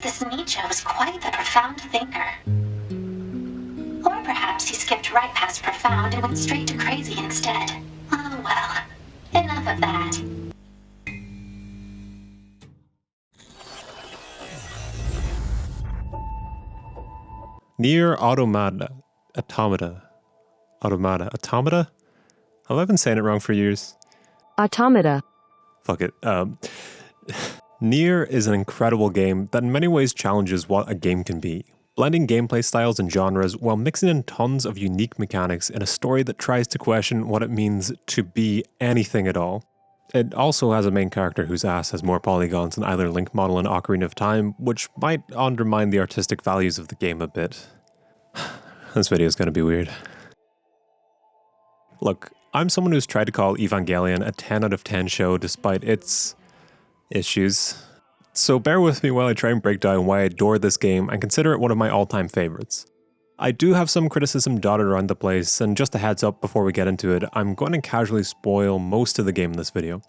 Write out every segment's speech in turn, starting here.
This Nietzsche was quite the profound thinker. Or perhaps he skipped right past profound and went straight to crazy instead. Oh well, enough of that. Nier Automata. Automata? Have I been saying it wrong for years? Automata. Fuck it. Nier is an incredible game that in many ways challenges what a game can be, blending gameplay styles and genres while mixing in tons of unique mechanics in a story that tries to question what it means to be anything at all. It also has a main character whose ass has more polygons than either Link model in Ocarina of Time, which might undermine the artistic values of the game a bit. This video is going to be weird. Look, I'm someone who's tried to call Evangelion a 10 out of 10 show despite its issues. So bear with me while I try and break down why I adore this game and consider it one of my all-time favorites. I do have some criticism dotted around the place, and just a heads up before we get into it, I'm going to casually spoil most of the game in this video.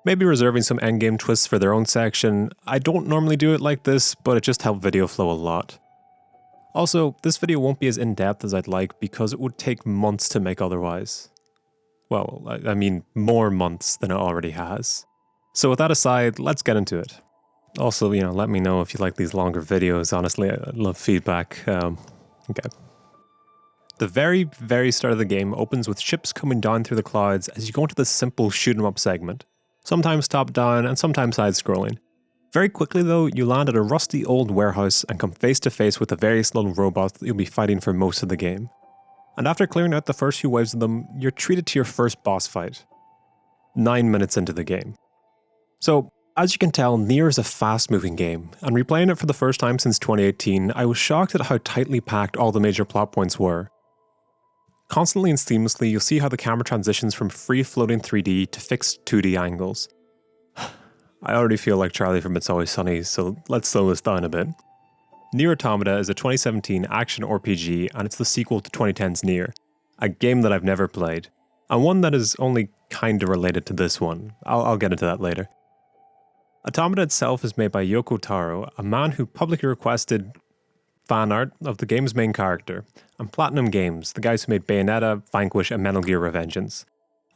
Maybe reserving some endgame twists for their own section. I don't normally do it like this, but it just helped video flow a lot. Also, this video won't be as in-depth as I'd like because it would take months to make otherwise. Well, I mean more months than it already has. So with that aside, let's get into it. Also, let me know if you like these longer videos. Honestly, I love feedback. Okay. The very, very start of the game opens with ships coming down through the clouds as you go into this simple shoot 'em up segment. Sometimes top-down and sometimes side-scrolling. Very quickly though, you land at a rusty old warehouse and come face to face with the various little robots that you'll be fighting for most of the game. And after clearing out the first few waves of them, you're treated to your first boss fight. 9 minutes into the game. So, as you can tell, Nier is a fast-moving game, and replaying it for the first time since 2018, I was shocked at how tightly packed all the major plot points were. Constantly and seamlessly, you'll see how the camera transitions from free-floating 3D to fixed 2D angles. I already feel like Charlie from It's Always Sunny, so let's slow this down a bit. Nier Automata is a 2017 action RPG, and it's the sequel to 2010's Nier, a game that I've never played, and one that is only kinda related to this one. I'll get into that later. Automata itself is made by Yoko Taro, a man who publicly requested fan art of the game's main character, and Platinum Games, the guys who made Bayonetta, Vanquish, and Metal Gear Revengeance.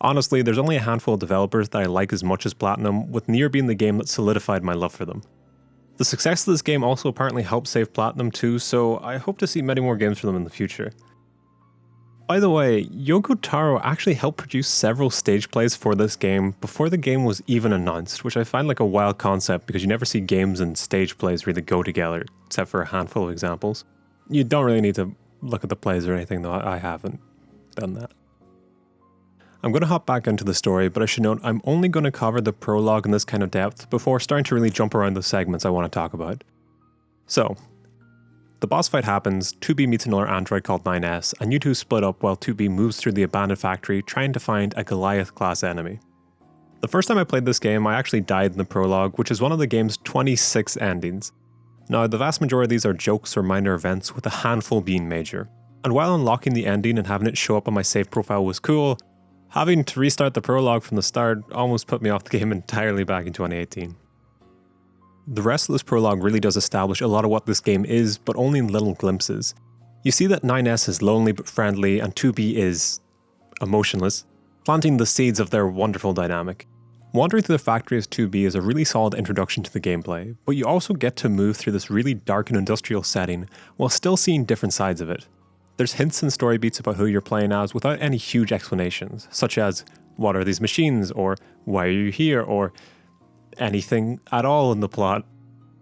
Honestly, there's only a handful of developers that I like as much as Platinum, with Nier being the game that solidified my love for them. The success of this game also apparently helped save Platinum too, so I hope to see many more games from them in the future. By the way, Yoko Taro actually helped produce several stage plays for this game before the game was even announced, which I find like a wild concept because you never see games and stage plays really go together, except for a handful of examples. You don't really need to look at the plays or anything though, I haven't done that. I'm going to hop back into the story, but I should note I'm only going to cover the prologue in this kind of depth before starting to really jump around the segments I want to talk about. So, the boss fight happens, 2B meets another android called 9S, and you two split up while 2B moves through the abandoned factory trying to find a Goliath-class enemy. The first time I played this game, I actually died in the prologue, which is one of the game's 26 endings. Now, the vast majority of these are jokes or minor events, with a handful being major. And while unlocking the ending and having it show up on my save profile was cool, having to restart the prologue from the start almost put me off the game entirely back in 2018. The rest of this prologue really does establish a lot of what this game is, but only in little glimpses. You see that 9S is lonely but friendly, and 2B is emotionless, planting the seeds of their wonderful dynamic. Wandering through the factory as 2B is a really solid introduction to the gameplay, but you also get to move through this really dark and industrial setting while still seeing different sides of it. There's hints and story beats about who you're playing as without any huge explanations, such as, what are these machines, or why are you here, or anything at all in the plot.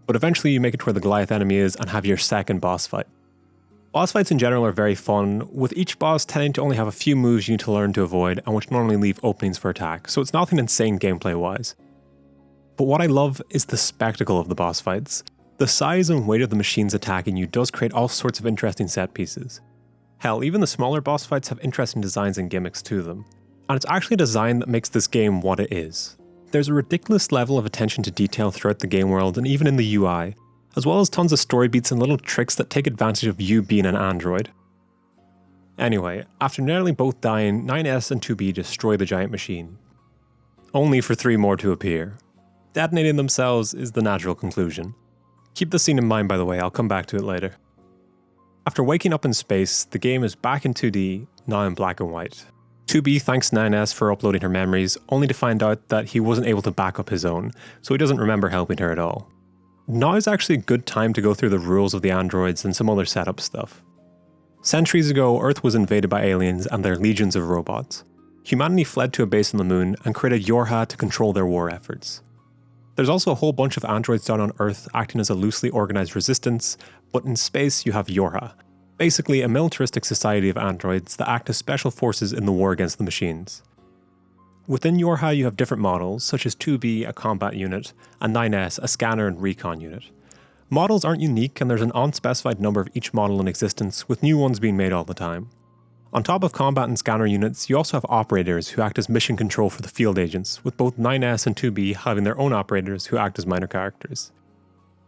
But eventually you make it to where the Goliath enemy is and have your second boss fight. Boss fights in general are very fun, with each boss tending to only have a few moves you need to learn to avoid and which normally leave openings for attack, so it's nothing insane gameplay wise. But what I love is the spectacle of the boss fights. The size and weight of the machines attacking you does create all sorts of interesting set pieces. Hell, even the smaller boss fights have interesting designs and gimmicks to them. And it's actually design that makes this game what it is. There's a ridiculous level of attention to detail throughout the game world and even in the UI, as well as tons of story beats and little tricks that take advantage of you being an android. Anyway, after nearly both dying, 9S and 2B destroy the giant machine, only for 3 more to appear. Detonating themselves is the natural conclusion. Keep the scene in mind, by the way, I'll come back to it later. After waking up in space, the game is back in 2D, now in black and white. 2B thanks 9S for uploading her memories, only to find out that he wasn't able to back up his own, so he doesn't remember helping her at all. Now is actually a good time to go through the rules of the androids and some other setup stuff. Centuries ago, Earth was invaded by aliens and their legions of robots. Humanity fled to a base on the moon and created Yorha to control their war efforts. There's also a whole bunch of androids down on Earth acting as a loosely organised resistance, but in space you have Yorha, basically a militaristic society of androids that act as special forces in the war against the machines. Within Yorha you have different models, such as 2B, a combat unit, and 9S, a scanner and recon unit. Models aren't unique and there's an unspecified number of each model in existence, with new ones being made all the time. On top of combat and scanner units, you also have operators who act as mission control for the field agents, with both 9S and 2B having their own operators who act as minor characters.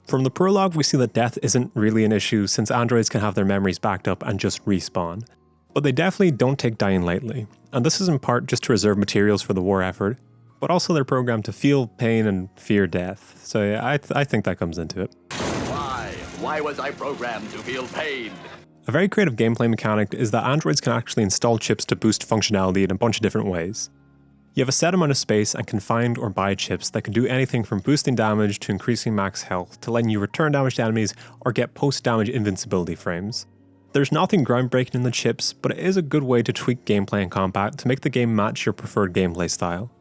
From the prologue, we see that death isn't really an issue since androids can have their memories backed up and just respawn. But they definitely don't take dying lightly, and this is in part just to reserve materials for the war effort, but also they're programmed to feel pain and fear death, so yeah, I think that comes into it. Why was I programmed to feel pain? A very creative gameplay mechanic is that androids can actually install chips to boost functionality in a bunch of different ways. You have a set amount of space and can find or buy chips that can do anything from boosting damage to increasing max health to letting you return damage to enemies or get post-damage invincibility frames. There's nothing groundbreaking in the chips, but it is a good way to tweak gameplay and combat to make the game match your preferred gameplay style.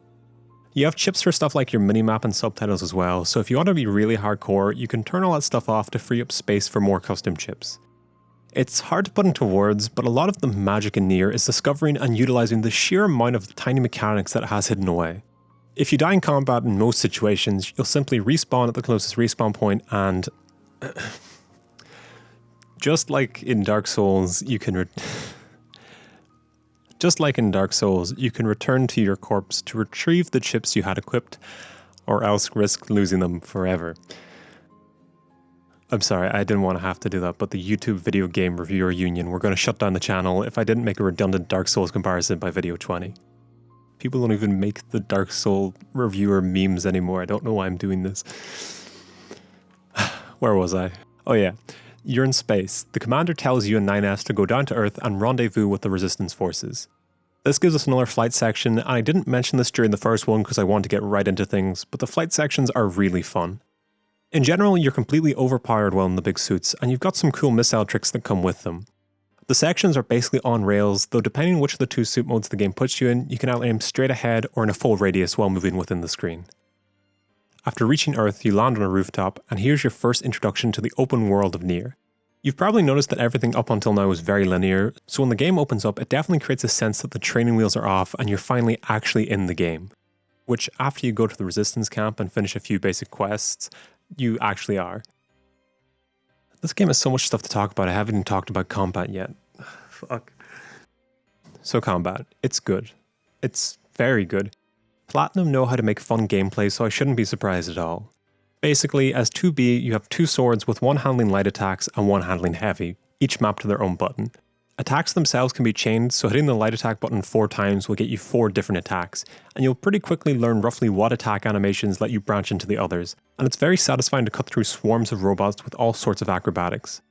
You have chips for stuff like your minimap and subtitles as well, so if you want to be really hardcore, you can turn all that stuff off to free up space for more custom chips. It's hard to put into words, but a lot of the magic in Nier is discovering and utilising the sheer amount of tiny mechanics that it has hidden away. If you die in combat in most situations, you'll simply respawn at the closest respawn point and... just like in Dark Souls, you can return to your corpse to retrieve the chips you had equipped, or else risk losing them forever. I'm sorry, I didn't want to have to do that, but the YouTube Video Game Reviewer Union were going to shut down the channel if I didn't make a redundant Dark Souls comparison by video 20. People don't even make the Dark Souls reviewer memes anymore, I don't know why I'm doing this. Where was I? Oh yeah, you're in space. The commander tells you and 9S to go down to Earth and rendezvous with the resistance forces. This gives us another flight section, and I didn't mention this during the first one because I want to get right into things, but the flight sections are really fun. In general, you're completely overpowered while in the big suits, and you've got some cool missile tricks that come with them. The sections are basically on rails, though depending on which of the two suit modes the game puts you in, you can either aim straight ahead or in a full radius while moving within the screen. After reaching Earth, you land on a rooftop, and here's your first introduction to the open world of Nier. You've probably noticed that everything up until now is very linear, so when the game opens up, it definitely creates a sense that the training wheels are off and you're finally actually in the game. Which, after you go to the resistance camp and finish a few basic quests, you actually are. This game has so much stuff to talk about, I haven't even talked about combat yet. Fuck. So combat, it's good. It's very good. Platinum know how to make fun gameplay, so I shouldn't be surprised at all. Basically, as 2B, you have two swords with one handling light attacks and one handling heavy, each mapped to their own button. Attacks themselves can be chained, so hitting the light attack button 4 times will get you 4 different attacks, and you'll pretty quickly learn roughly what attack animations let you branch into the others, and it's very satisfying to cut through swarms of robots with all sorts of acrobatics.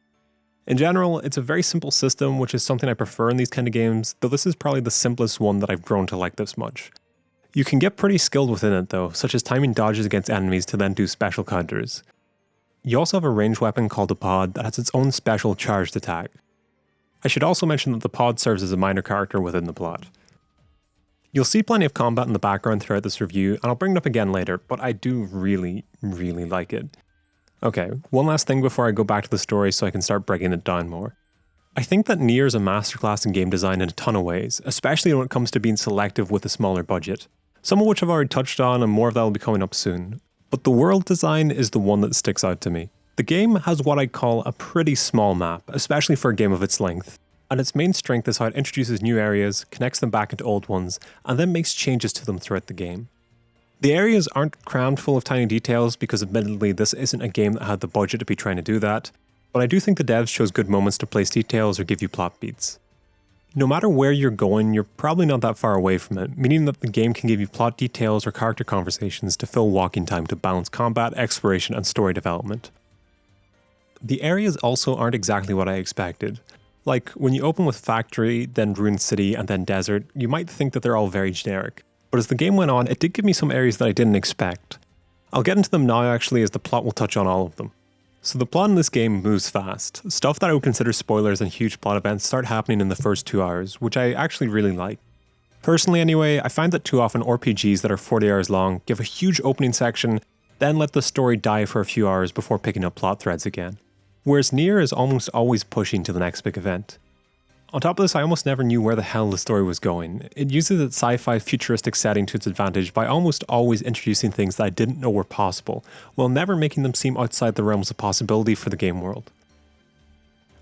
In general, it's a very simple system, which is something I prefer in these kind of games, though this is probably the simplest one that I've grown to like this much. You can get pretty skilled within it though, such as timing dodges against enemies to then do special counters. You also have a ranged weapon called a pod that has its own special charged attack. I should also mention that the pod serves as a minor character within the plot. You'll see plenty of combat in the background throughout this review, and I'll bring it up again later, but I do really like it. Okay, one last thing before I go back to the story so I can start breaking it down more. I think that Nier is a masterclass in game design in a ton of ways, especially when it comes to being selective with a smaller budget. Some of which I've already touched on, and more of that will be coming up soon. But the world design is the one that sticks out to me. The game has what I'd call a pretty small map, especially for a game of its length, and its main strength is how it introduces new areas, connects them back into old ones, and then makes changes to them throughout the game. The areas aren't crammed full of tiny details because admittedly this isn't a game that had the budget to be trying to do that, but I do think the devs chose good moments to place details or give you plot beats. No matter where you're going, you're probably not that far away from it, meaning that the game can give you plot details or character conversations to fill walking time to balance combat, exploration, and story development. The areas also aren't exactly what I expected. Like, when you open with factory, then ruined city, and then desert, you might think that they're all very generic. But as the game went on, it did give me some areas that I didn't expect. I'll get into them now actually, as the plot will touch on all of them. So the plot in this game moves fast. Stuff that I would consider spoilers and huge plot events start happening in the first 2 hours, which I actually really like. Personally anyway, I find that too often RPGs that are 40 hours long give a huge opening section, then let the story die for a few hours before picking up plot threads again. Whereas Nier is almost always pushing to the next big event. On top of this, I almost never knew where the hell the story was going. It uses its sci-fi futuristic setting to its advantage by almost always introducing things that I didn't know were possible, while never making them seem outside the realms of possibility for the game world.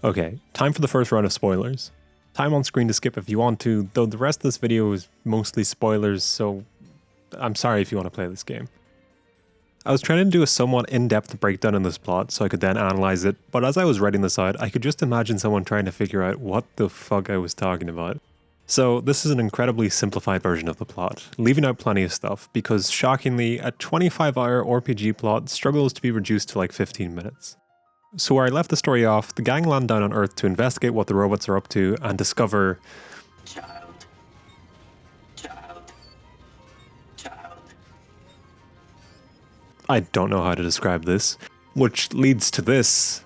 Okay, time for the first round of spoilers. Time on screen to skip if you want to, though the rest of this video is mostly spoilers, so I'm sorry if you want to play this game. I was trying to do a somewhat in-depth breakdown in this plot so I could then analyze it, but as I was writing this out, I could just imagine someone trying to figure out what the fuck I was talking about. So this is an incredibly simplified version of the plot, leaving out plenty of stuff, because shockingly, a 25-hour RPG plot struggles to be reduced to like 15 minutes. So where I left the story off, the gang land down on Earth to investigate what the robots are up to and discover... I don't know how to describe this, which leads to this.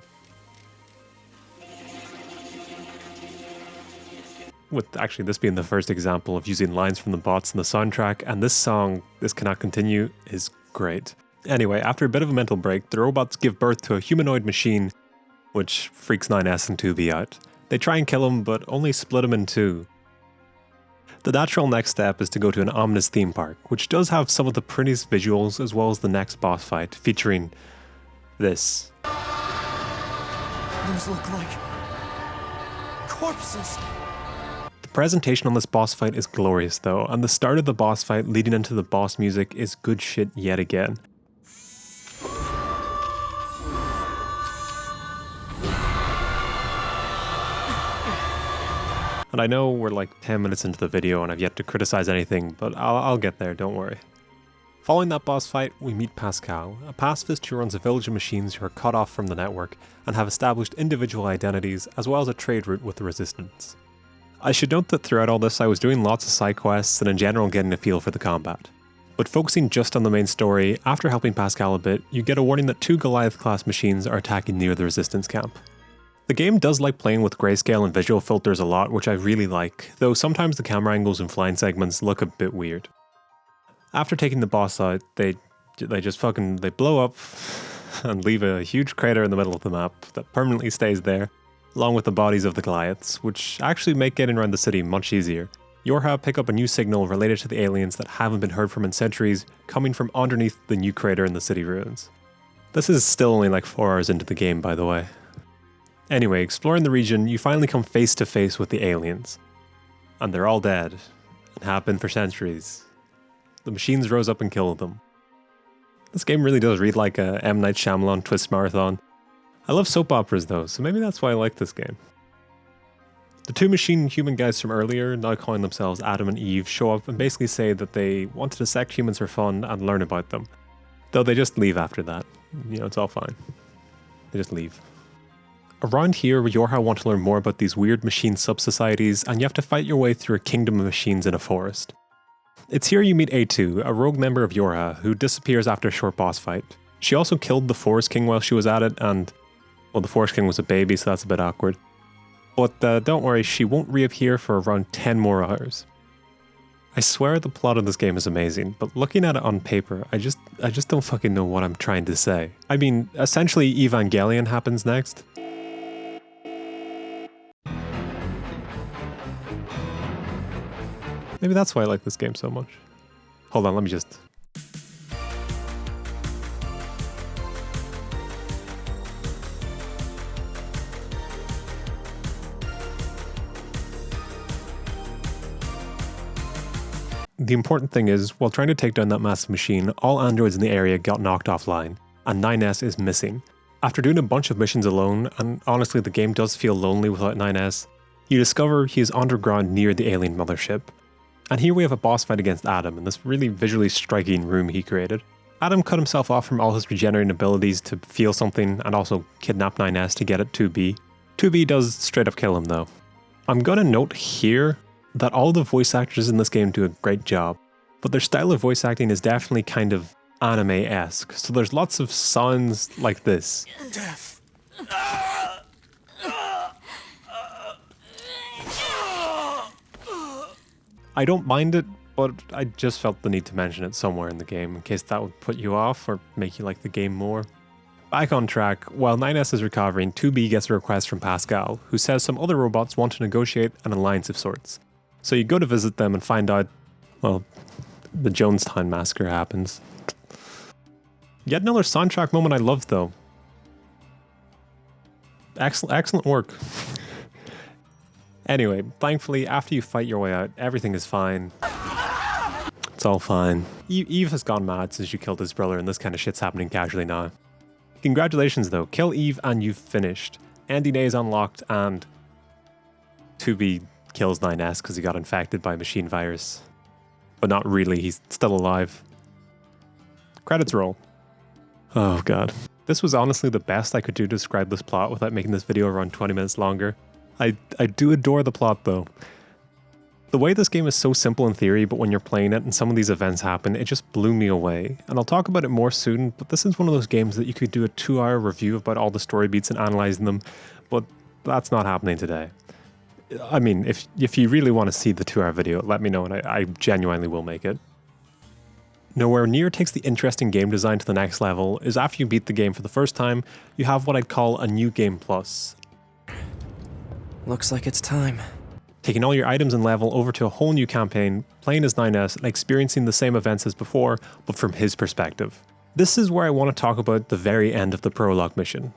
With actually this being the first example of using lines from the bots in the soundtrack, and this song, This Cannot Continue, is great. Anyway, after a bit of a mental break, the robots give birth to a humanoid machine, which freaks 9S and 2B out. They try and kill him, but only split him in two. The natural next step is to go to an ominous theme park, which does have some of the prettiest visuals as well as the next boss fight, featuring this. Those look like corpses. The presentation on this boss fight is glorious though, and the start of the boss fight leading into the boss music is good shit yet again. And I know we're like 10 minutes into the video and I've yet to criticize anything, but I'll get there, don't worry. Following that boss fight, we meet Pascal, a pacifist who runs a village of machines who are cut off from the network and have established individual identities as well as a trade route with the Resistance. I should note that throughout all this I was doing lots of side quests and in general getting a feel for the combat. But focusing just on the main story, after helping Pascal a bit, you get a warning that 2 Goliath-class machines are attacking near the Resistance camp. The game does like playing with grayscale and visual filters a lot, which I really like, though sometimes the camera angles and flying segments look a bit weird. After taking the boss out, they blow up and leave a huge crater in the middle of the map that permanently stays there, along with the bodies of the Goliaths, which actually make getting around the city much easier. Yorha pick up a new signal related to the aliens that haven't been heard from in centuries, coming from underneath the new crater in the city ruins. This is still only like 4 hours into the game, by the way. Anyway, exploring the region, you finally come face to face with the aliens. And they're all dead, and have been for centuries. The machines rose up and killed them. This game really does read like a M. Night Shyamalan twist marathon. I love soap operas though, so maybe that's why I like this game. The 2 machine-human guys from earlier, now calling themselves Adam and Eve, show up and basically say that they want to dissect humans for fun and learn about them. Though they just leave after that. You know, it's all fine. They just leave. Around here, Yorha want to learn more about these weird machine sub-societies, and you have to fight your way through a kingdom of machines in a forest. It's here you meet A2, a rogue member of Yorha, who disappears after a short boss fight. She also killed the Forest King while she was at it, and, well, the Forest King was a baby, so that's a bit awkward. But don't worry, she won't reappear for around 10 more hours. I swear the plot of this game is amazing, but looking at it on paper, I just don't fucking know what I'm trying to say. I mean, essentially Evangelion happens next. Maybe that's why I like this game so much. Hold on, let me just... The important thing is, while trying to take down that massive machine, all androids in the area got knocked offline, and 9S is missing. After doing a bunch of missions alone, and honestly the game does feel lonely without 9S, you discover he is underground near the alien mothership. And here we have a boss fight against Adam in this really visually striking room he created. Adam cut himself off from all his regenerating abilities to feel something and also kidnap 9S to get at 2B. 2B does straight up kill him though. I'm gonna note here that all the voice actors in this game do a great job, but their style of voice acting is definitely kind of anime-esque, so there's lots of sounds like this. Death. I don't mind it, but I just felt the need to mention it somewhere in the game in case that would put you off or make you like the game more. Back on track, while 9S is recovering, 2B gets a request from Pascal, who says some other robots want to negotiate an alliance of sorts. So you go to visit them and find out, well, the Jonestown massacre happens. Yet another soundtrack moment I loved though. Excellent work. Anyway, thankfully, after you fight your way out, everything is fine. It's all fine. Eve has gone mad since you killed his brother, and this kind of shit's happening casually now. Congratulations though, kill Eve and you've finished. Ending A is unlocked, and 2B kills 9S because he got infected by a machine virus. But not really, he's still alive. Credits roll. Oh god. This was honestly the best I could do to describe this plot without making this video around 20 minutes longer. I do adore the plot though. The way this game is so simple in theory, but when you're playing it and some of these events happen, it just blew me away. And I'll talk about it more soon, but this is one of those games that you could do a 2-hour review about all the story beats and analysing them, but that's not happening today. I mean, if you really want to see the 2-hour video, let me know and I genuinely will make it. Now, where Nier takes the interesting game design to the next level is after you beat the game for the first time, you have what I'd call a new game plus. Looks like it's time. Taking all your items and level over to a whole new campaign, playing as 9S and experiencing the same events as before, but from his perspective. This is where I want to talk about the very end of the prologue mission.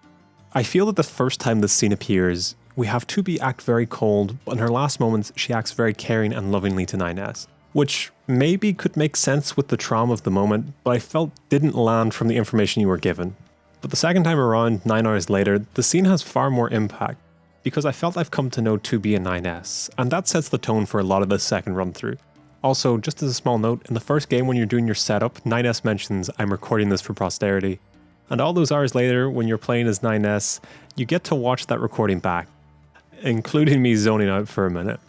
I feel that the first time this scene appears, we have 2B act very cold, but in her last moments she acts very caring and lovingly to 9S, which maybe could make sense with the trauma of the moment, but I felt didn't land from the information you were given. But the second time around, 9 hours later, the scene has far more impact, because I felt I've come to know 2B and 9S, and that sets the tone for a lot of this second run through. Also, just as a small note, in the first game when you're doing your setup, 9S mentions, "I'm recording this for posterity." And all those hours later, when you're playing as 9S, you get to watch that recording back, including me zoning out for a minute.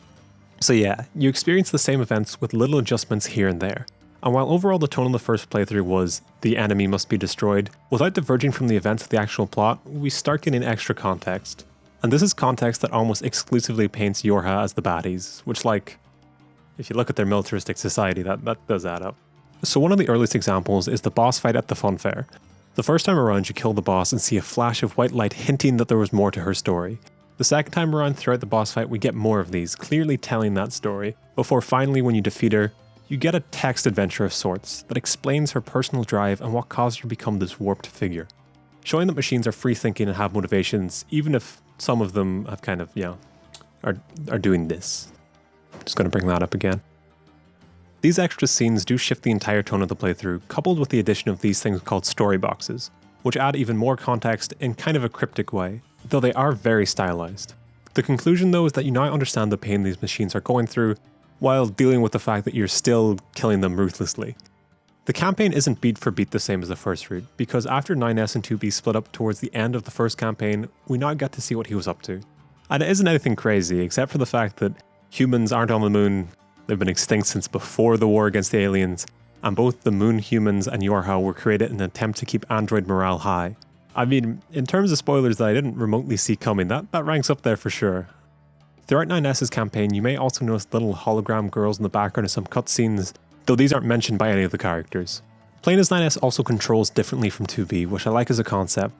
So yeah, you experience the same events with little adjustments here and there. And while overall the tone of the first playthrough was, the enemy must be destroyed, without diverging from the events of the actual plot, we start getting extra context. And this is context that almost exclusively paints Yorha as the baddies, which, like, if you look at their militaristic society, that does add up. So one of the earliest examples is the boss fight at the fun fair. The first time around you kill the boss and see a flash of white light hinting that there was more to her story. The second time around throughout the boss fight we get more of these, clearly telling that story, before finally when you defeat her, you get a text adventure of sorts that explains her personal drive and what caused her to become this warped figure. Showing that machines are free thinking and have motivations, even if some of them have kind of, are doing this. Just going to bring that up again. These extra scenes do shift the entire tone of the playthrough, coupled with the addition of these things called story boxes, which add even more context in kind of a cryptic way, though they are very stylized. The conclusion though is that you now understand the pain these machines are going through, while dealing with the fact that you're still killing them ruthlessly. The campaign isn't beat for beat the same as the first route, because after 9S and 2B split up towards the end of the first campaign, we now get to see what he was up to. And it isn't anything crazy, except for the fact that humans aren't on the moon, they've been extinct since before the war against the aliens, and both the moon humans and Yorha were created in an attempt to keep android morale high. I mean, in terms of spoilers that I didn't remotely see coming, that ranks up there for sure. Throughout 9S's campaign, you may also notice little hologram girls in the background of some cutscenes, though these aren't mentioned by any of the characters. Playing as 9S also controls differently from 2B, which I like as a concept.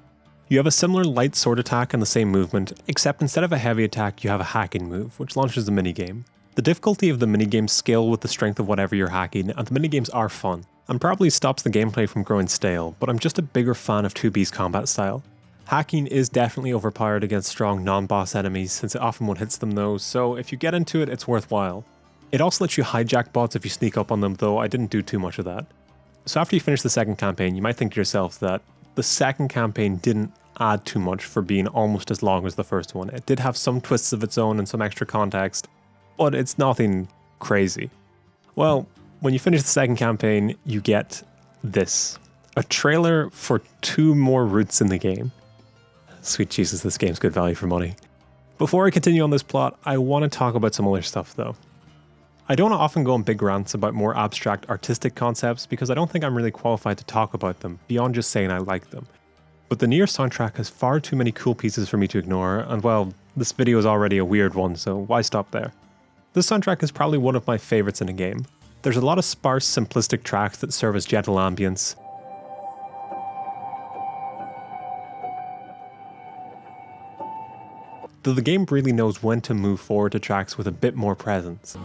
You have a similar light sword attack and the same movement, except instead of a heavy attack you have a hacking move, which launches a minigame. The difficulty of the minigames scale with the strength of whatever you're hacking, and the minigames are fun, and probably stops the gameplay from growing stale, but I'm just a bigger fan of 2B's combat style. Hacking is definitely overpowered against strong non-boss enemies since it often one-hits them though, so if you get into it, it's worthwhile. It also lets you hijack bots if you sneak up on them, though I didn't do too much of that. So after you finish the second campaign, you might think to yourself that the second campaign didn't add too much for being almost as long as the first one. It did have some twists of its own and some extra context, but it's nothing crazy. Well, when you finish the second campaign, you get this. A trailer for 2 more routes in the game. Sweet Jesus, this game's good value for money. Before I continue on this plot, I want to talk about some other stuff though. I don't often go on big rants about more abstract artistic concepts because I don't think I'm really qualified to talk about them, beyond just saying I like them. But the Nier soundtrack has far too many cool pieces for me to ignore, and well, this video is already a weird one, so why stop there? This soundtrack is probably one of my favorites in a game. There's a lot of sparse, simplistic tracks that serve as gentle ambience. Though the game really knows when to move forward to tracks with a bit more presence.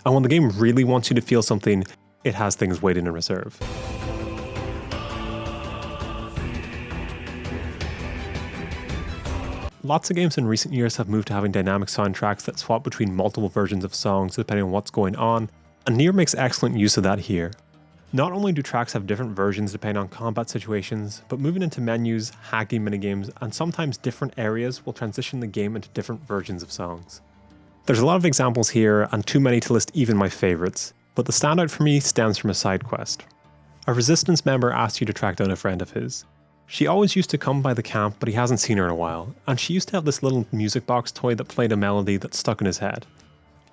And when the game really wants you to feel something, it has things waiting in reserve. Lots of games in recent years have moved to having dynamic soundtracks that swap between multiple versions of songs depending on what's going on, and Nier makes excellent use of that here. Not only do tracks have different versions depending on combat situations, but moving into menus, hacking minigames, and sometimes different areas will transition the game into different versions of songs. There's a lot of examples here, and too many to list even my favourites, but the standout for me stems from a side quest. A Resistance member asks you to track down a friend of his. She always used to come by the camp, but he hasn't seen her in a while, and she used to have this little music box toy that played a melody that stuck in his head.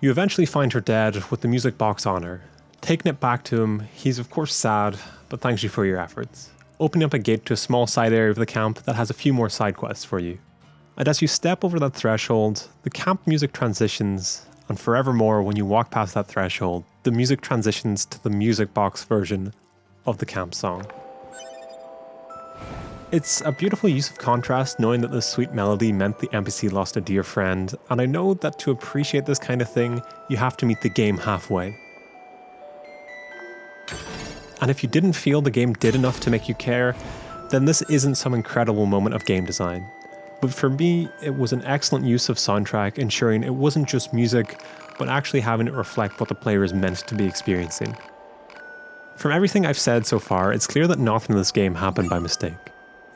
You eventually find her dead with the music box on her. Taking it back to him, he's of course sad, but thanks you for your efforts. Opening up a gate to a small side area of the camp that has a few more side quests for you. And as you step over that threshold, the camp music transitions, and forevermore when you walk past that threshold, the music transitions to the music box version of the camp song. It's a beautiful use of contrast knowing that this sweet melody meant the NPC lost a dear friend, and I know that to appreciate this kind of thing, you have to meet the game halfway. And if you didn't feel the game did enough to make you care, then this isn't some incredible moment of game design. But for me, it was an excellent use of soundtrack, ensuring it wasn't just music, but actually having it reflect what the player is meant to be experiencing. From everything I've said so far, it's clear that nothing in this game happened by mistake.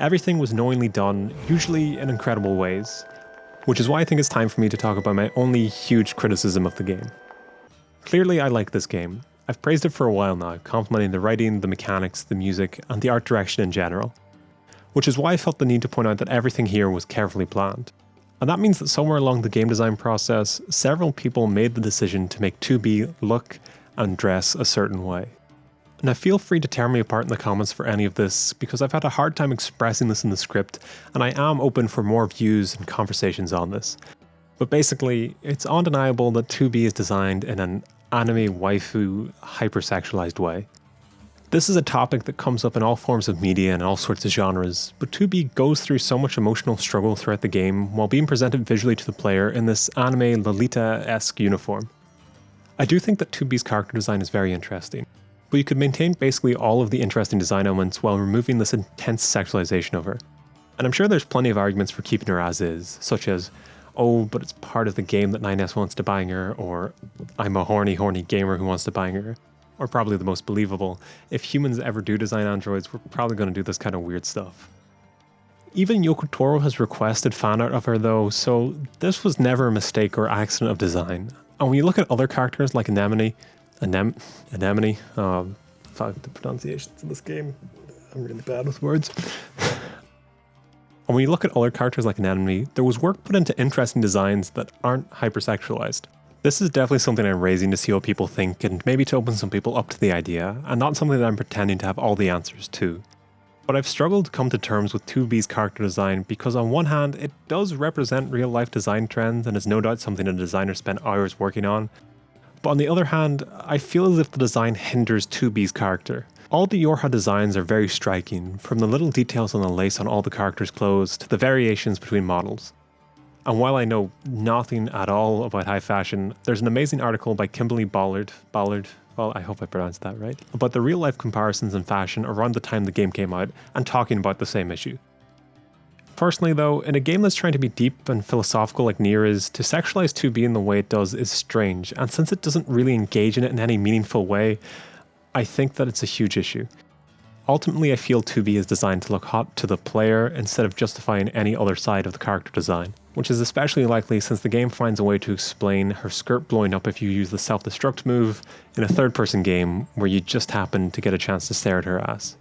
Everything was knowingly done, usually in incredible ways, which is why I think it's time for me to talk about my only huge criticism of the game. Clearly I like this game. I've praised it for a while now, complimenting the writing, the mechanics, the music, and the art direction in general. Which is why I felt the need to point out that everything here was carefully planned. And that means that somewhere along the game design process, several people made the decision to make 2B look and dress a certain way. Now feel free to tear me apart in the comments for any of this, because I've had a hard time expressing this in the script, and I am open for more views and conversations on this. But basically, it's undeniable that 2B is designed in an anime waifu hypersexualized way. This is a topic that comes up in all forms of media and all sorts of genres, but 2B goes through so much emotional struggle throughout the game while being presented visually to the player in this anime Lolita-esque uniform. I do think that 2B's character design is very interesting, but you could maintain basically all of the interesting design elements while removing this intense sexualization of her. And I'm sure there's plenty of arguments for keeping her as is, such as, oh, but it's part of the game that 9S wants to bang her, or I'm a horny gamer who wants to bang her. Or probably the most believable, if humans ever do design androids, we're probably going to do this kind of weird stuff. Even Yoko Taro has requested fan art of her though, so this was never a mistake or accident of design. And when you look at other characters like Anemone, the pronunciations in this game, I'm really bad with words. And when you look at other characters like Anemone, there was work put into interesting designs that aren't hypersexualized. This is definitely something I'm raising to see what people think and maybe to open some people up to the idea, and not something that I'm pretending to have all the answers to. But I've struggled to come to terms with 2B's character design because on one hand, it does represent real life design trends and is no doubt something a designer spent hours working on. But on the other hand, I feel as if the design hinders 2B's character. All the Yorha designs are very striking, from the little details on the lace on all the characters' clothes to the variations between models. And while I know nothing at all about high fashion, there's an amazing article by Kimberly Ballard, well, I hope I pronounced that right, about the real life comparisons in fashion around the time the game came out and talking about the same issue. Personally though, in a game that's trying to be deep and philosophical like Nier is, to sexualize 2B in the way it does is strange, and since it doesn't really engage in it in any meaningful way, I think that it's a huge issue. Ultimately, I feel 2B is designed to look hot to the player instead of justifying any other side of the character design. which is especially likely since the game finds a way to explain her skirt blowing up if you use the self-destruct move in a third-person game where you just happen to get a chance to stare at her ass.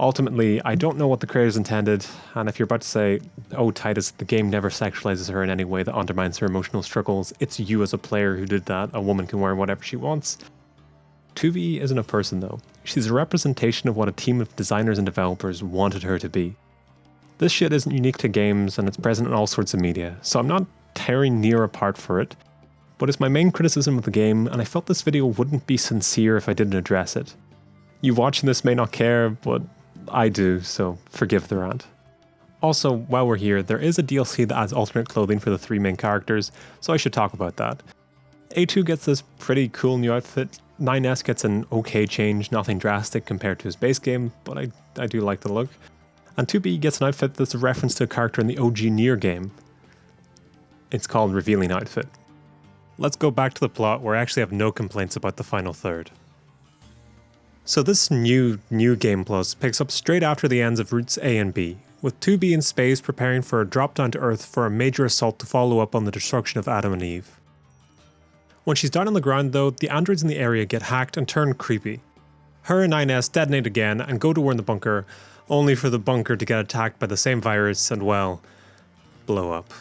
Ultimately, I don't know what the creators intended, and if you're about to say, oh Titus, the game never sexualizes her in any way that undermines her emotional struggles, it's you as a player who did that, a woman can wear whatever she wants. 2B isn't a person though, she's a representation of what a team of designers and developers wanted her to be. This shit isn't unique to games and it's present in all sorts of media, so I'm not tearing Nier apart for it, but it's my main criticism of the game and I felt this video wouldn't be sincere if I didn't address it. You watching this may not care, but I do, so forgive the rant. Also, while we're here, there is a DLC that adds alternate clothing for the 3 main characters, so I should talk about that. A2 gets this pretty cool new outfit, 9S gets an okay change, nothing drastic compared to his base game, but I do like the look. And 2B gets an outfit that's a reference to a character in the OG Nier game. It's called Revealing Outfit. Let's go back to the plot where I actually have no complaints about the final third. So this new game plus picks up straight after the ends of routes A and B, with 2B in space preparing for a drop down to Earth for a major assault to follow up on the destruction of Adam and Eve. When she's down on the ground though, the androids in the area get hacked and turn creepy. Her and 9S detonate again and go to war in the bunker, only for the bunker to get attacked by the same virus and, well, blow up.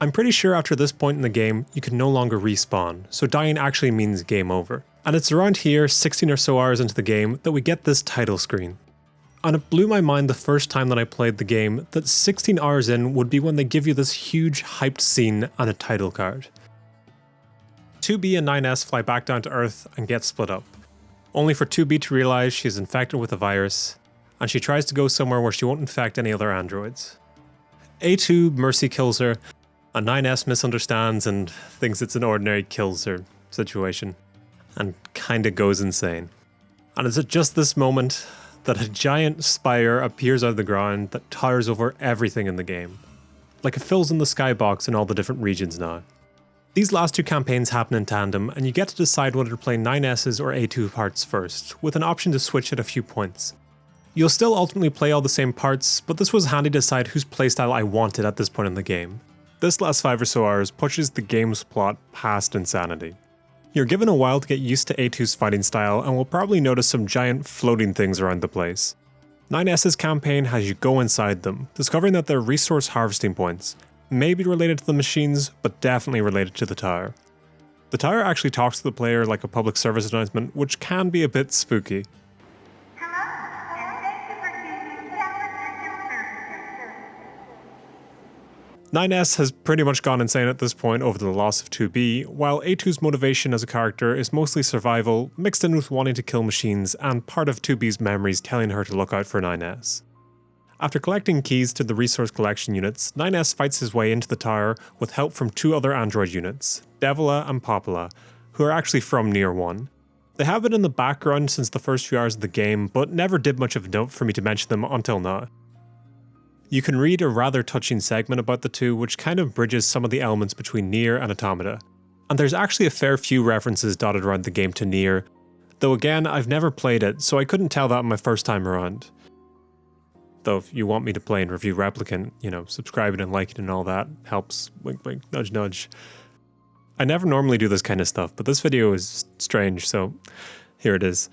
I'm pretty sure after this point in the game, you can no longer respawn, so dying actually means game over. And it's around here, 16 or so hours into the game, that we get this title screen. And it blew my mind the first time that I played the game that 16 hours in would be when they give you this huge hyped scene and a title card. 2B and 9S fly back down to Earth and get split up, only for 2B to realize she's infected with a virus, and she tries to go somewhere where she won't infect any other androids. A2 mercy kills her, and 9S misunderstands and thinks it's an ordinary kills her situation, and kinda goes insane. And it's at just this moment that a giant spire appears out of the ground that towers over everything in the game. Like it fills in the skybox in all the different regions now. These last 2 campaigns happen in tandem, and you get to decide whether to play 9S's or A2 parts first, with an option to switch at a few points. You'll still ultimately play all the same parts, but this was handy to decide whose playstyle I wanted at this point in the game. This last 5 or so hours pushes the game's plot past insanity. You're given a while to get used to A2's fighting style and will probably notice some giant floating things around the place. 9S's campaign has you go inside them, discovering that they're resource harvesting points, maybe related to the machines, but definitely related to the tower. The tower actually talks to the player like a public service announcement, which can be a bit spooky. 9S has pretty much gone insane at this point over the loss of 2B, while A2's motivation as a character is mostly survival, mixed in with wanting to kill machines and part of 2B's memories telling her to look out for 9S. After collecting keys to the resource collection units, 9S fights his way into the tower with help from 2 other android units, Devila and Popula, who are actually from Nier 1. They have been in the background since the first few hours of the game, but never did much of note for me to mention them until now. You can read a rather touching segment about the 2 which kind of bridges some of the elements between Nier and Automata. And there's actually a fair few references dotted around the game to Nier, though again, I've never played it, so I couldn't tell that my first time around. Though if you want me to play and review Replicant, subscribing and liking and all that helps, wink wink, nudge nudge. I never normally do this kind of stuff, but this video is strange, so here it is.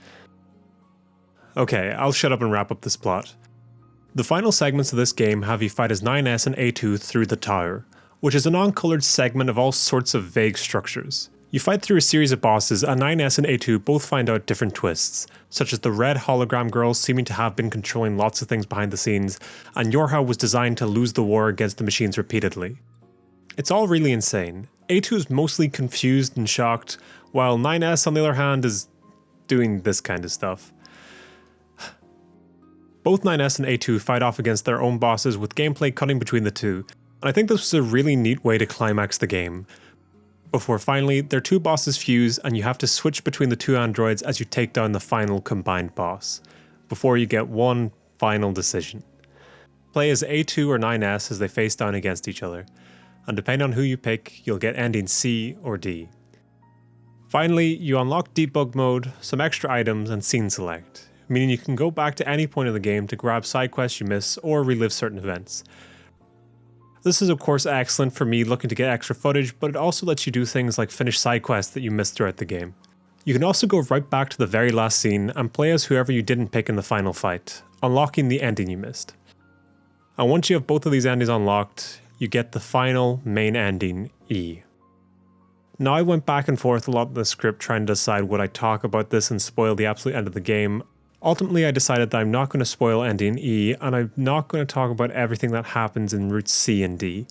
Okay, I'll shut up and wrap up this plot. The final segments of this game have you fight as 9S and A2 through the tower, which is a non-coloured segment of all sorts of vague structures. You fight through a series of bosses and 9S and A2 both find out different twists, such as the red hologram girl seeming to have been controlling lots of things behind the scenes, and Yorha was designed to lose the war against the machines repeatedly. It's all really insane. A2 is mostly confused and shocked, while 9S on the other hand is doing this kind of stuff. Both 9S and A2 fight off against their own bosses with gameplay cutting between the 2, and I think this was a really neat way to climax the game. Before finally, their 2 bosses fuse and you have to switch between the 2 androids as you take down the final combined boss, before you get one final decision. Play as A2 or 9S as they face down against each other, and depending on who you pick, you'll get ending C or D. Finally, you unlock debug mode, some extra items, and scene select, meaning you can go back to any point of the game to grab side quests you miss or relive certain events. This is of course excellent for me looking to get extra footage, but it also lets you do things like finish side quests that you missed throughout the game. You can also go right back to the very last scene and play as whoever you didn't pick in the final fight, unlocking the ending you missed. And once you have both of these endings unlocked, you get the final main ending, E. Now I went back and forth a lot in the script trying to decide would I talk about this and spoil the absolute end of the game. Ultimately I decided that I'm not going to spoil ending E, and I'm not going to talk about everything that happens in routes C and D.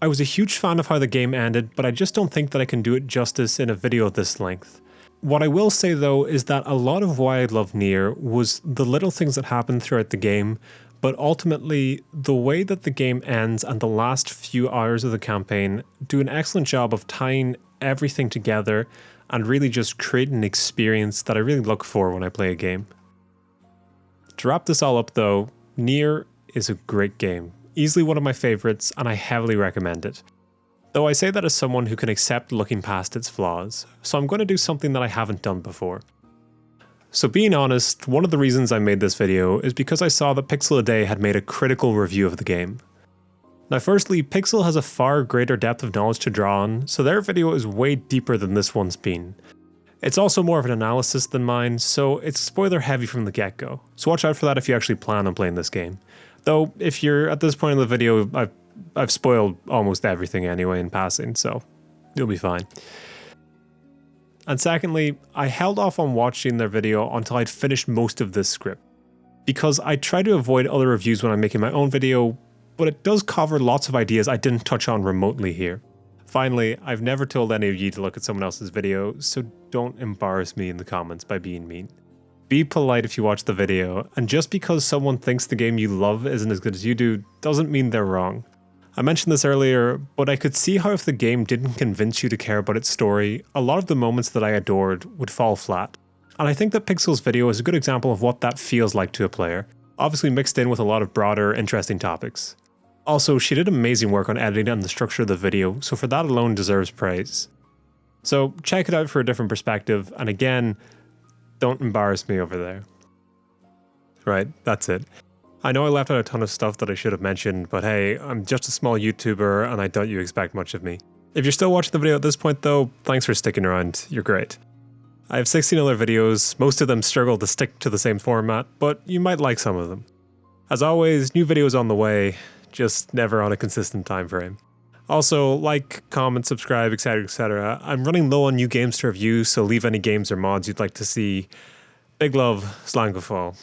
I was a huge fan of how the game ended, but I just don't think that I can do it justice in a video this length. What I will say though is that a lot of why I love Nier was the little things that happened throughout the game, but ultimately the way that the game ends and the last few hours of the campaign do an excellent job of tying everything together and really just create an experience that I really look for when I play a game. To wrap this all up though, Nier is a great game, easily one of my favorites, and I heavily recommend it. Though I say that as someone who can accept looking past its flaws, so I'm going to do something that I haven't done before. So being honest, one of the reasons I made this video is because I saw that Pixel a Day had made a critical review of the game. Now firstly, Pixel has a far greater depth of knowledge to draw on, so their video is way deeper than this one's been. It's also more of an analysis than mine, so it's spoiler heavy from the get-go, so watch out for that if you actually plan on playing this game. Though, if you're at this point in the video, I've spoiled almost everything anyway in passing, so you'll be fine. And secondly, I held off on watching their video until I'd finished most of this script, because I try to avoid other reviews when I'm making my own video, but it does cover lots of ideas I didn't touch on remotely here. Finally, I've never told any of you to look at someone else's video, so don't embarrass me in the comments by being mean. Be polite if you watch the video, and just because someone thinks the game you love isn't as good as you do, doesn't mean they're wrong. I mentioned this earlier, but I could see how if the game didn't convince you to care about its story, a lot of the moments that I adored would fall flat. And I think that Pixel's video is a good example of what that feels like to a player, obviously mixed in with a lot of broader, interesting topics. Also, she did amazing work on editing and the structure of the video, so for that alone deserves praise. So check it out for a different perspective, and again, don't embarrass me over there. Right, that's it. I know I left out a ton of stuff that I should have mentioned, but hey, I'm just a small YouTuber and I doubt you expect much of me. If you're still watching the video at this point though, thanks for sticking around, you're great. I have 16 other videos, most of them struggle to stick to the same format, but you might like some of them. As always, new videos on the way, just never on a consistent time frame. Also, like, comment, subscribe, etc, etc. I'm running low on new games to review, so leave any games or mods you'd like to see. Big love, Slangafall.